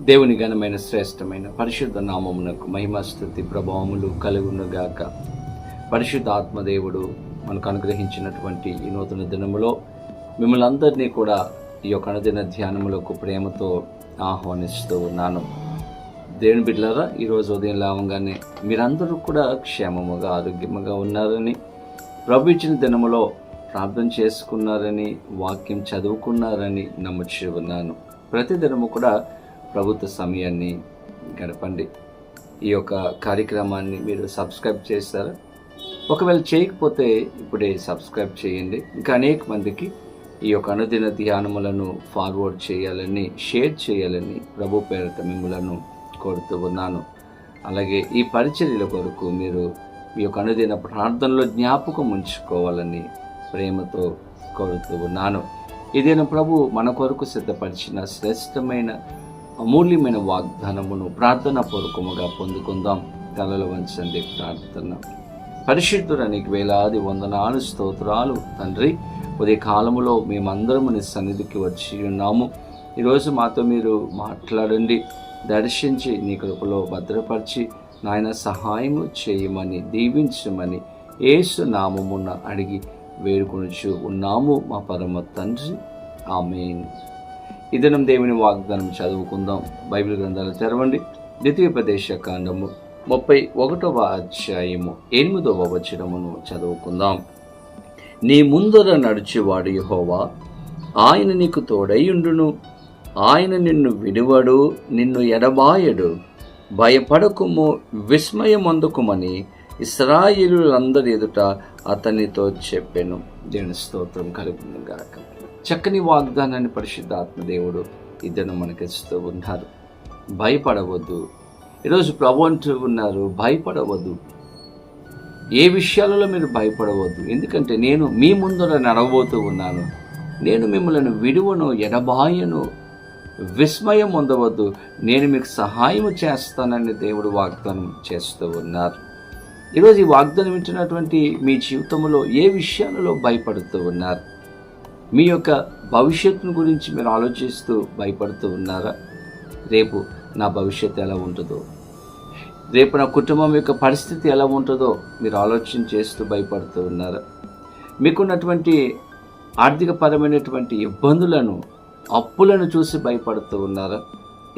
దేవుని ఘనమైన శ్రేష్టమైన పరిశుద్ధ నామమునకు మహిమ స్తుతి ప్రభావములు కలుగునుగాక. పరిశుద్ధ ఆత్మదేవుడు మనకు అనుగ్రహించినటువంటి ఈ నూతన దినములో మిమ్మల్ని అందరినీ కూడా ఈ యొక్క అనుదిన ధ్యానములకు ప్రేమతో ఆహ్వానిస్తూ ఉన్నాను. దేవుని బిడ్డలారా, ఈరోజు ఉదయం లేవగానే మీరందరూ కూడా క్షేమముగా ఆరోగ్యముగా ఉన్నారని, ప్రభు ఇచ్చిన దినములో ప్రార్థన చేసుకున్నారని, వాక్యం చదువుకున్నారని నమ్ముచూ ఉన్నాను. ప్రతి దినము కూడా ప్రభుత్వ సమయాన్ని గడపండి. ఈ యొక్క కార్యక్రమాన్ని మీరు సబ్స్క్రైబ్ చేస్తారా? ఒకవేళ చేయకపోతే ఇప్పుడే సబ్స్క్రైబ్ చేయండి. ఇంకా అనేక మందికి ఈ యొక్క అనుదిన ధ్యానములను ఫార్వర్డ్ చేయాలని, షేర్ చేయాలని ప్రభు పేరిట మిమ్మలను కోరుతూ ఉన్నాను. అలాగే ఈ పరిచర్యల కొరకు మీరు మీ యొక్క అనుదిన ప్రార్థనలో జ్ఞాపకం ఉంచుకోవాలని ప్రేమతో కోరుతూ ఉన్నాను. ఇదేనా ప్రభు మన కొరకు సిద్ధపరిచిన శ్రేష్టమైన అమూల్యమైన వాగ్దానమును ప్రార్థన పూర్వకముగా పొందుకుందాం. తలలో వంచండి ప్రార్థన. పరిశుద్ధురానికి వేలాది వందనాలు, స్తోత్రాలు తండ్రి. ఉదయ కాలములో మేమందరము నీ సన్నిధికి వచ్చి ఉన్నాము. ఈరోజు మాతో మీరు మాట్లాడండి, దర్శించి నీ కృపలో భద్రపరిచి నాయన సహాయము చేయమని, దీవించమని యేసు నామమున అడిగి వేడుకొనుచు ఉన్నాము మా పరమ తండ్రి, ఆమేన్. ఈ దినం దేవుని వాగ్దానం చదువుకుందాం. బైబిల్ గ్రంథాలు తెరవండి. ద్వితీయోపదేశ కాండము 31వ అధ్యాయము 8వ వచనమును చదువుకుందాం. నీ ముందర నడిచేవాడు యెహోవా, ఆయన నీకు తోడైయుండును. ఆయన నిన్ను విడువడు, నిన్ను ఎడబాయడు. భయపడకుము, విస్మయమందుకుమని ఇశ్రాయేలులందరి ఎదుట అతనితో చెప్పెను. దేవుని స్తోత్రం కలుగును గాక. చక్కని వాగ్దానాన్ని పరిశుద్ధాత్మదేవుడు ఇద్దరు మనకిస్తూ ఉన్నారు. భయపడవద్దు. ఈరోజు ప్రభు అంటూ ఉన్నారు, భయపడవద్దు. ఏ విషయాలలో మీరు భయపడవద్దు, ఎందుకంటే నేను మీ ముందర నడవబోతూ ఉన్నాను. నేను మిమ్మల్ని విడువను, ఎడబాయను. విస్మయం పొందవద్దు, నేను మీకు సహాయం చేస్తానని దేవుడు వాగ్దానం చేస్తూ ఉన్నారు. ఈరోజు ఈ వాగ్దానం వింటున్నటువంటి మీ జీవితంలో ఏ విషయాలలో భయపడుతూ ఉన్నారు? మీ యొక్క భవిష్యత్తును గురించి మీరు ఆలోచిస్తూ భయపడుతూ ఉన్నారా? రేపు నా భవిష్యత్తు ఎలా ఉంటుందో, రేపు నా కుటుంబం యొక్క పరిస్థితి ఎలా ఉంటుందో మీరు ఆలోచన చేస్తూ భయపడుతూ ఉన్నారా? మీకున్నటువంటి ఆర్థికపరమైనటువంటి ఇబ్బందులను, అప్పులను చూసి భయపడుతూ ఉన్నారా?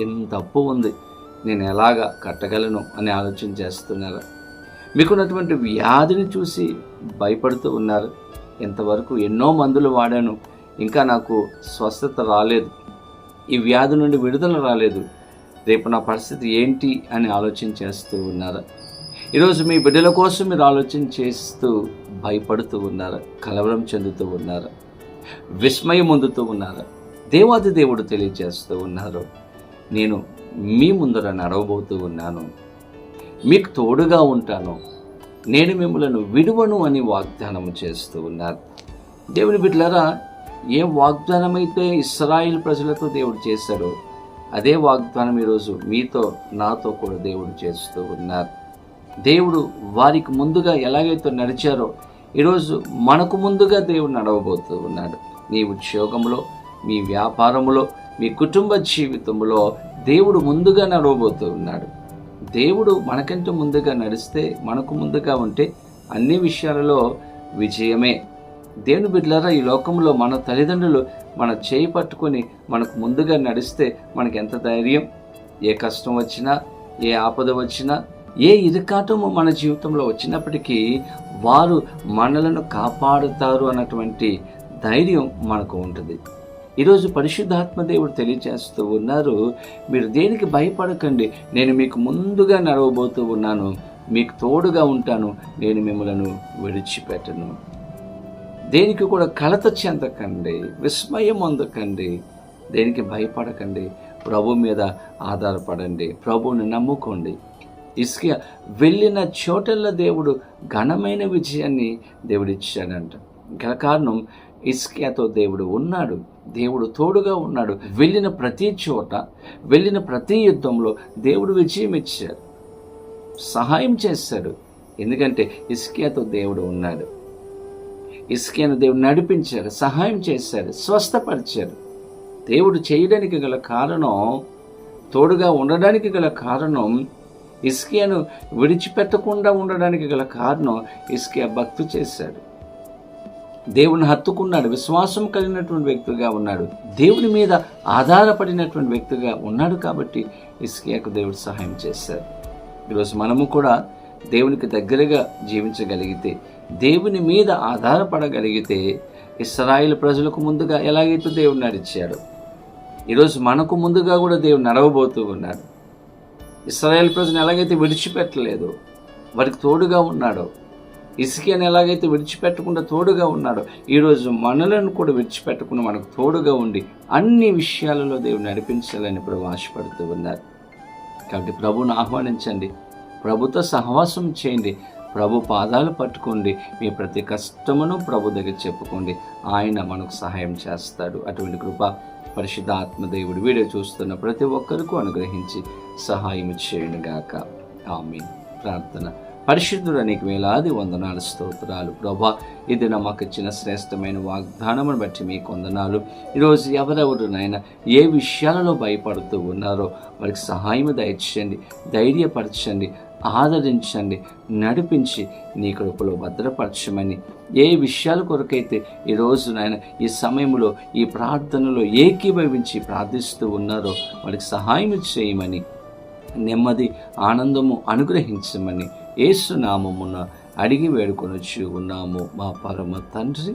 ఎంత అప్పు ఉంది, నేను ఎలాగా కట్టగలను అని ఆలోచన చేస్తున్నారా? మీకున్నటువంటి వ్యాధిని చూసి భయపడుతూ ఉన్నారు. ఇంతవరకు ఎన్నో మందులు వాడాను, ఇంకా నాకు స్వస్థత రాలేదు, ఈ వ్యాధి నుండి విడుదల రాలేదు, రేపు నా పరిస్థితి ఏంటి అని ఆలోచన చేస్తూ ఉన్నారా? ఈరోజు మీ బిడ్డల కోసం మీరు ఆలోచన చేస్తూ భయపడుతూ ఉన్నారా? కలవరం చెందుతూ ఉన్నారా? విస్మయం పొందుతూ ఉన్నారా? దేవాది దేవుడు తెలియజేస్తూ ఉన్నారు, నేను మీ ముందర నడవబోతూ ఉన్నాను, మీకు తోడుగా ఉంటాను, నేను మిమ్మల్ని విడువను అని వాగ్దానం చేస్తూ ఉన్నారు. దేవుని బిడ్డలారా, ఏ వాగ్దానం అయితే ఇశ్రాయేలు ప్రజలతో దేవుడు చేశాడో అదే వాగ్దానం ఈరోజు మీతో, నాతో కూడా దేవుడు చేస్తూ ఉన్నారు. దేవుడు వారికి ముందుగా ఎలాగైతే నడిచారో ఈరోజు మనకు ముందుగా దేవుడు నడవబోతూ ఉన్నాడు. మీ ఉద్యోగంలో, మీ వ్యాపారంలో, మీ కుటుంబ జీవితంలో దేవుడు ముందుగా నడవబోతూ ఉన్నాడు. దేవుడు మనకంటే ముందుగా నడిస్తే, మనకు ముందుగా ఉంటే అన్ని విషయాలలో విజయమే. దేవుని బిడ్డలారా, ఈ లోకంలో మన తల్లిదండ్రులు మన చేయి పట్టుకొని మనకు ముందుగా నడిస్తే మనకి ఎంత ధైర్యం. ఏ కష్టం వచ్చినా, ఏ ఆపద వచ్చినా, ఏ ఇరుకాటము మన జీవితంలో వచ్చినప్పటికీ వారు మనలను కాపాడుతారు అన్నటువంటి ధైర్యం మనకు ఉంటుంది. ఈరోజు పరిశుద్ధాత్మ దేవుడు తెలియజేస్తూ ఉన్నారు, మీరు దేనికి భయపడకండి, నేను మీకు ముందుగా నడవబోతూ ఉన్నాను, మీకు తోడుగా ఉంటాను, నేను మిమ్మలను విడిచిపెట్టను. దేనికి కూడా కలత చెందకండి, విస్మయం పొందకండి, దేనికి భయపడకండి. ప్రభు మీద ఆధారపడండి, ప్రభువుని నమ్ముకోండి. హిజ్కియా వెళ్ళిన చోటల్లో దేవుడు ఘనమైన విజయాన్ని దేవుడిచ్చాడంట. గల కారణం హిజ్కియాతో దేవుడు ఉన్నాడు, దేవుడు తోడుగా ఉన్నాడు. వెళ్ళిన ప్రతి చోట, వెళ్ళిన ప్రతి యుద్ధంలో దేవుడు విజయం ఇచ్చాడు, సహాయం చేశాడు. ఎందుకంటే హిజ్కియాతో దేవుడు ఉన్నాడు. హిజ్కియాను దేవుడు నడిపించాడు, సహాయం చేశాడు, స్వస్థపరిచాడు. దేవుడు చేయడానికి గల కారణం తోడుగా ఉండడానికి గల కారణం, హిజ్కియాను విడిచిపెట్టకుండా ఉండడానికి గల కారణం, హిజ్కియా భక్తి చేశాడు, దేవుని హత్తుకున్నాడు, విశ్వాసం కలిగినటువంటి వ్యక్తిగా ఉన్నాడు, దేవుని మీద ఆధారపడినటువంటి వ్యక్తిగా ఉన్నాడు. కాబట్టి హిజ్కియాకు దేవుడు సహాయం చేశారు. ఈరోజు మనము కూడా దేవునికి దగ్గరగా జీవించగలిగితే, దేవుని మీద ఆధారపడగలిగితే, ఇశ్రాయేలు ప్రజలకు ముందుగా ఎలాగైతే దేవుడు నడిచాడు, ఈరోజు మనకు ముందుగా కూడా దేవుడు నడవబోతూ ఉన్నాడు. ఇశ్రాయేలు ప్రజలను ఎలాగైతే విడిచిపెట్టలేదో, వారికి తోడుగా ఉన్నాడో, హిజ్కియాను ఎలాగైతే విడిచిపెట్టకుండా తోడుగా ఉన్నాడో, ఈరోజు మనలను కూడా విడిచిపెట్టకుండా మనకు తోడుగా ఉండి అన్ని విషయాలలో దేవుడు నడిపించాలని ప్రభు ఆశపడుతూ ఉన్నారు. కాబట్టి ప్రభువును ఆహ్వానించండి, ప్రభుతో సహవాసం చేయండి, ప్రభు పాదాలు పట్టుకోండి, మీ ప్రతి కష్టమును ప్రభు దగ్గర చెప్పుకోండి, ఆయన మనకు సహాయం చేస్తాడు. అటువంటి కృప పరిశుద్ధ ఆత్మదేవుడు వీడియో చూస్తున్న ప్రతి ఒక్కరికి అనుగ్రహించి సహాయం చేయునుగాక. ఆమేన్. ప్రార్థన. పరిశుద్ధుడు, నీకు వేలాది వందనాలు, స్తోత్రాలు ప్రభా. ఇది మాకు ఇచ్చిన శ్రేష్టమైన వాగ్దానమును బట్టి మీకు వందనాలు. ఈరోజు ఎవరెవరు నాయన ఏ విషయాలలో భయపడుతూ ఉన్నారో వారికి సహాయం దయచేయండి, ధైర్యపరచండి, ఆదరించండి, నడిపించి నీ కృపలో భద్రపరచమని, ఏ విషయాల కొరకైతే ఈరోజు నాయన ఈ సమయంలో ఈ ప్రార్థనలో ఏకీభవించి ప్రార్థిస్తూ ఉన్నారో వారికి సహాయం చేయమని, నెమ్మది ఆనందము అనుగ్రహించమని యేసు నామమున అడిగి వేడుకొనొచ్చు ఉన్నాము మా పరమ తండ్రి.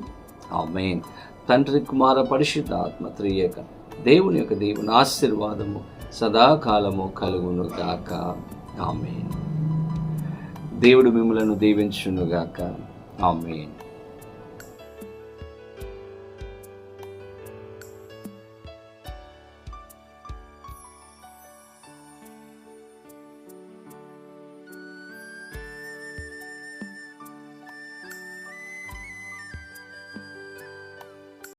ఆమేన్. తండ్రి, కుమార, పరిశుద్ధ ఆత్మ త్రియేక దేవుని యొక్క దేవుని ఆశీర్వాదము సదాకాలము కలుగును గాక. ఆమేన్. దేవుడు మిమ్మలను దీవించును గాక. ఆమేన్.